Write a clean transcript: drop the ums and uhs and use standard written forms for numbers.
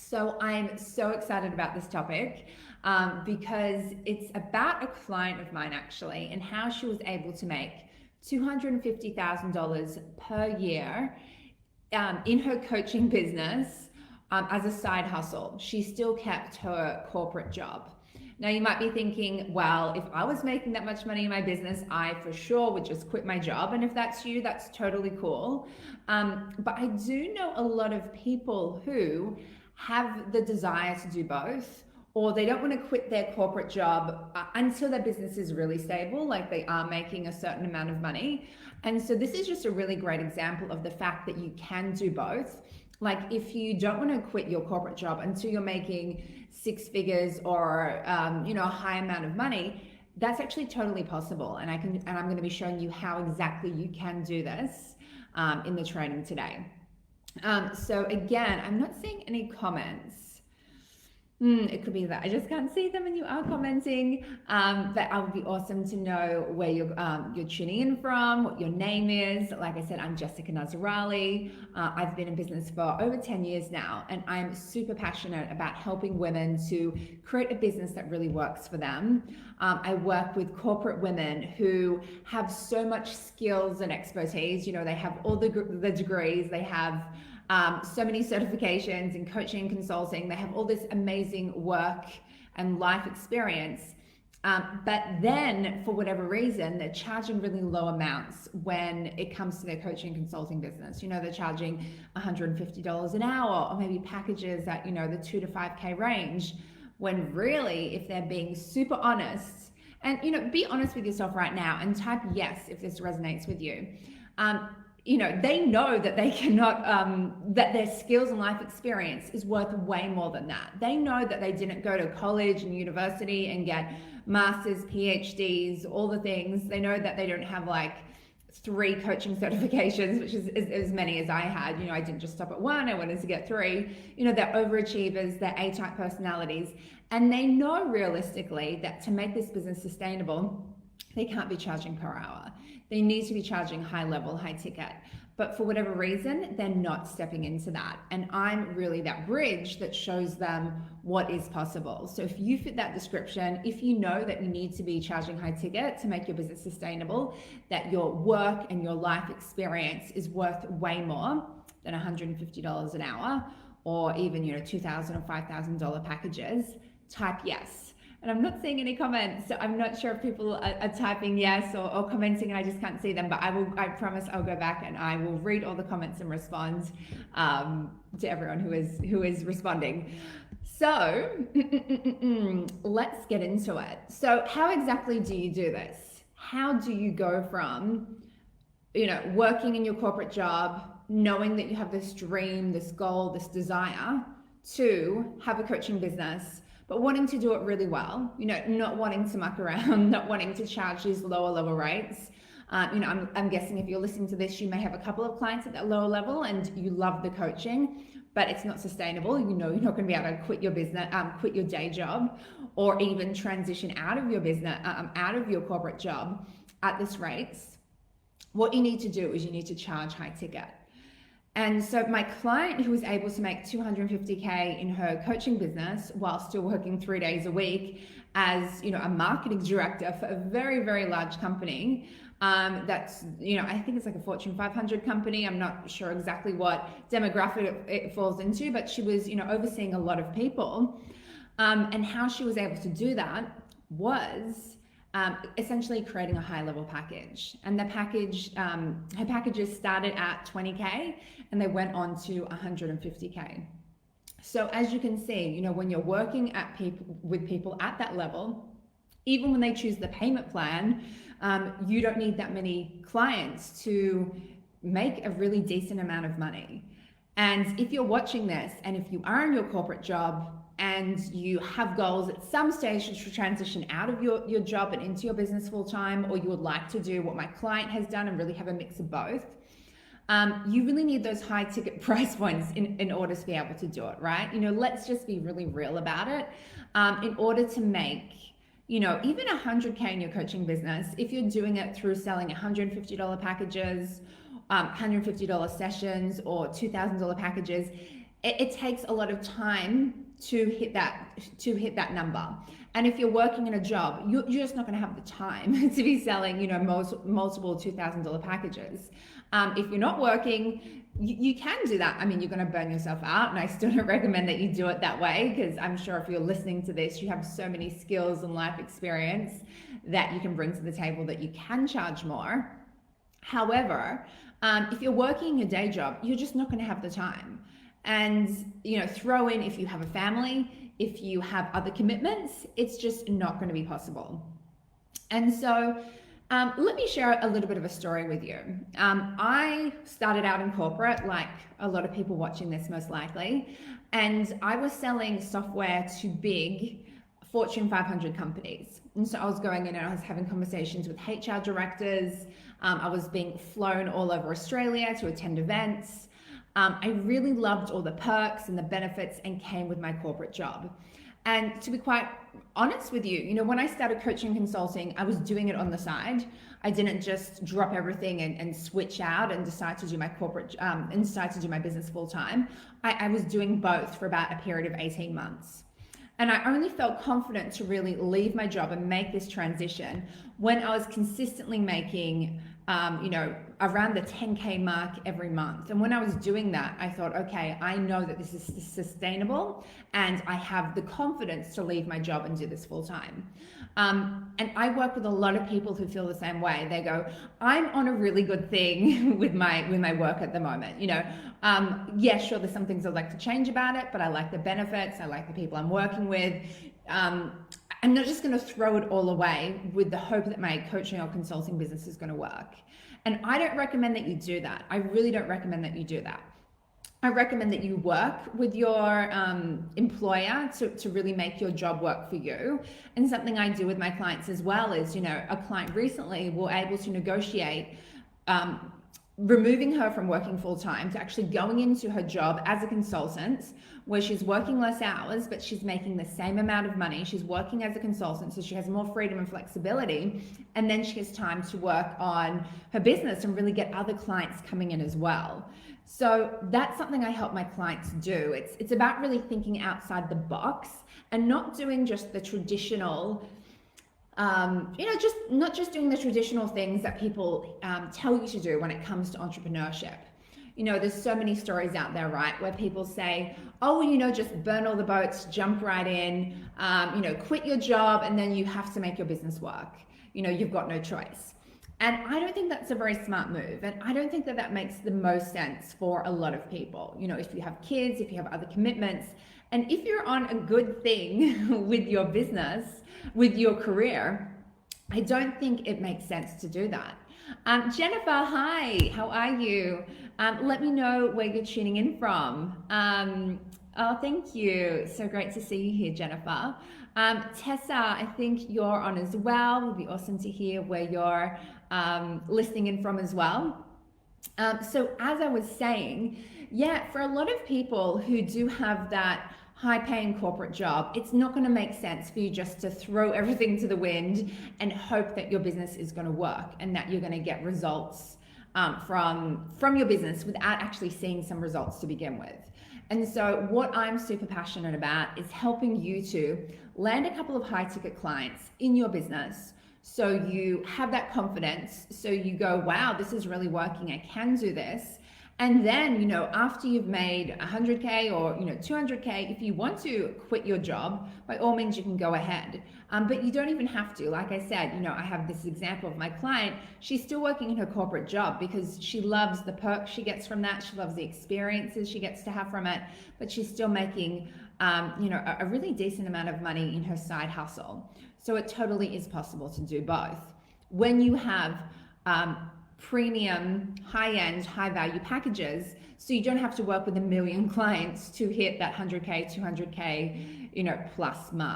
So I'm so excited about this topic because it's about a client of mine actually and how she was able to make $250,000 per year in her coaching business as a side hustle. She still kept her corporate job. Now, you might be thinking, well, if I was making that much money in my business, I for sure would just quit my job. And if that's you, that's totally cool. But I do know a lot of people who have the desire to do both, or they don't want to quit their corporate job until their business is really stable, like they are making a certain amount of money. And so this is just a really great example of the fact that you can do both. Like if you don't want to quit your corporate job until you're making six figures or a high amount of money, that's actually totally possible. And I'm going to be showing you how exactly you can do this in the training today. So again, I'm not seeing any comments. It could be that I just can't see them and you are commenting, but it would be awesome to know where you're tuning in from, what your name is. Like I said, I'm Jessica Nazarali. I've been in business for over 10 years now, and I'm super passionate about helping women to create a business that really works for them. I work with corporate women who have so much skills and expertise. You know, they have all the degrees, they have so many certifications in coaching and consulting. They have all this amazing work and life experience. But then for whatever reason, they're charging really low amounts when it comes to their coaching and consulting business. You know, they're charging $150 an hour, or maybe packages at, the 2 to 5K range, when really, if they're being super honest, and, be honest with yourself right now and type yes if this resonates with you. They know that they cannot, that their skills and life experience is worth way more than that. They know that they didn't go to college and university and get masters, PhDs, all the things. They know that they don't have like 3 coaching certifications, which is as many as I had. I didn't just stop at 1, I wanted to get 3. They're overachievers, they're A-type personalities. And they know realistically that to make this business sustainable, they can't be charging per hour. They need to be charging high level, high ticket. But for whatever reason, they're not stepping into that. And I'm really that bridge that shows them what is possible. So if you fit that description, if you know that you need to be charging high ticket to make your business sustainable, that your work and your life experience is worth way more than $150 an hour, or even, $2,000 or $5,000 packages, type yes. And I'm not seeing any comments, so I'm not sure if people are typing yes or commenting, and I just can't see them. But I promise I'll go back and I will read all the comments and respond to everyone who is responding. So let's get into it. So how exactly do you do this? How do you go from, working in your corporate job, knowing that you have this dream, this goal, this desire to have a coaching business, but wanting to do it really well, not wanting to muck around, not wanting to charge these lower rates. I'm guessing if you're listening to this, you may have a couple of clients at that lower level and you love the coaching, but it's not sustainable. You're not going to be able to quit your business, quit your day job, or even transition out of your business, out of your corporate job at this rates. What you need to do is you need to charge high ticket. And so my client, who was able to make $250K in her coaching business while still working 3 days a week as, a marketing director for a very, very large company, that's, I think it's like a Fortune 500 company. I'm not sure exactly what demographic it falls into, but she was, overseeing a lot of people. And how she was able to do that was essentially creating a high level package. And the package, her packages started at 20K and they went on to 150K. So as you can see, when you're working with people at that level, even when they choose the payment plan, you don't need that many clients to make a really decent amount of money. And if you're watching this and if you are in your corporate job and you have goals at some stage to transition out of your job and into your business full time, or you would like to do what my client has done and really have a mix of both, you really need those high ticket price points in order to be able to do it, right? Let's just be really real about it. In order to make, even 100K in your coaching business, if you're doing it through selling $150 packages, $150 sessions, or $2,000 packages, it takes a lot of time to hit that number. And if you're working in a job, you're just not going to have the time to be selling, multiple $2,000 packages. If you're not working, you can do that. I mean, you're going to burn yourself out, and I still don't recommend that you do it that way, because I'm sure if you're listening to this, you have so many skills and life experience that you can bring to the table that you can charge more. However, if you're working a day job, you're just not going to have the time. And throw in, if you have a family, if you have other commitments, it's just not going to be possible. And so let me share a little bit of a story with you. I started out in corporate, like a lot of people watching this most likely, and I was selling software to big Fortune 500 companies. And so I was going in and I was having conversations with HR directors. I was being flown all over Australia to attend events. I really loved all the perks and the benefits, and came with my corporate job. And to be quite honest with you, when I started coaching consulting, I was doing it on the side. I didn't just drop everything and switch out and decide to do my corporate and decide to do my business full time. I was doing both for about a period of 18 months. And I only felt confident to really leave my job and make this transition when I was consistently making around the 10K mark every month. And when I was doing that, I thought, okay, I know that this is sustainable, and I have the confidence to leave my job and do this full time. And I work with a lot of people who feel the same way. They go, I'm on a really good thing with my work at the moment. Yeah, sure, there's some things I'd like to change about it, but I like the benefits. I like the people I'm working with. I'm not just going to throw it all away with the hope that my coaching or consulting business is going to work. And I don't recommend that you do that. I really don't recommend that you do that. I recommend that you work with your employer to really make your job work for you. And something I do with my clients as well is, a client recently were able to negotiate removing her from working full time to actually going into her job as a consultant, where she's working less hours, but she's making the same amount of money. She's working as a consultant, so she has more freedom and flexibility. And then she has time to work on her business and really get other clients coming in as well. So that's something I help my clients do. It's about really thinking outside the box and not doing just the traditional not just doing the traditional things that people tell you to do when it comes to entrepreneurship. There's so many stories out there, right, where people say, oh, just burn all the boats, jump right in, quit your job, and then you have to make your business work. You've got no choice. And I don't think that's a very smart move. And I don't think that makes the most sense for a lot of people. If you have kids, if you have other commitments, and if you're on a good thing with your business, with your career, I don't think it makes sense to do that. Jennifer, hi, how are you? Let me know where you're tuning in from. Oh, thank you. So great to see you here, Jennifer. Tessa, I think you're on as well. It would be awesome to hear where you're listening in from as well. So as I was saying, yeah, for a lot of people who do have that high-paying corporate job, it's not going to make sense for you just to throw everything to the wind and hope that your business is going to work and that you're going to get results from your business without actually seeing some results to begin with. And so what I'm super passionate about is helping you to land a couple of high-ticket clients in your business, so you have that confidence, so you go, wow, this is really working, I can do this. And then, after you've made 100K or, 200K, if you want to quit your job, by all means, you can go ahead. But you don't even have to. Like I said, I have this example of my client. She's still working in her corporate job because she loves the perks she gets from that. She loves the experiences she gets to have from it, but she's still making, a really decent amount of money in her side hustle. So it totally is possible to do both. When you have, premium, high-end, high-value packages, so you don't have to work with 1 million clients to hit that 100K, 200K, plus mark.